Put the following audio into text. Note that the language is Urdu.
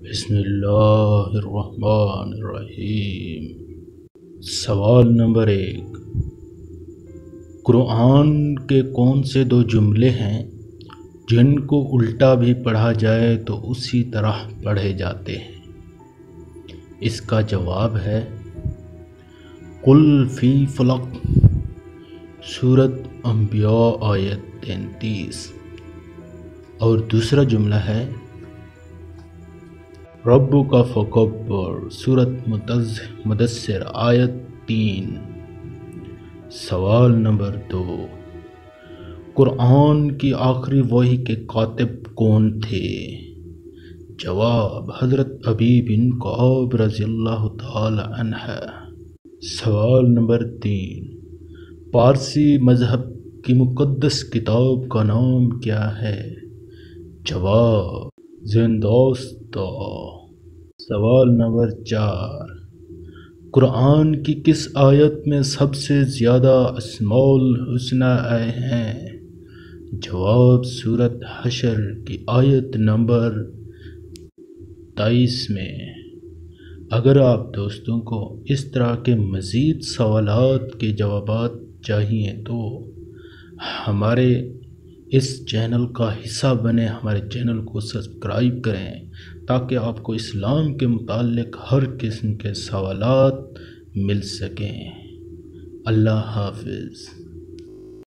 بسم اللہ الرحمن الرحیم۔ سوال نمبر 1، قرآن کے کون سے دو جملے ہیں جن کو الٹا بھی پڑھا جائے تو اسی طرح پڑھے جاتے ہیں؟ اس کا جواب ہے قل فی فلق، سورۃ انبیاء آیت 33، اور دوسرا جملہ ہے ربک فکبر، سورۃ مدثر آیت 3۔ سوال نمبر 2، قرآن کی آخری وحی کے کاتب کون تھے؟ جواب حضرت ابی بن کعب رضی اللہ تعالی عنہ۔ سوال نمبر 3، پارسی مذہب کی مقدس کتاب کا نام کیا ہے؟ جواب زنداستہ۔ سوال نمبر 4، قرآن کی کس آیت میں سب سے زیادہ اسماء الحسنی آئے ہیں؟ جواب سورۃ حشر کی آیت نمبر 23 میں۔ اگر آپ دوستوں کو اس طرح کے مزید سوالات کے جوابات چاہیے تو ہمارے اس چینل کا حصہ بنیں، ہمارے چینل کو سبسکرائب کریں تاکہ آپ کو اسلام کے متعلق ہر قسم کے سوالات مل سکیں۔ اللہ حافظ۔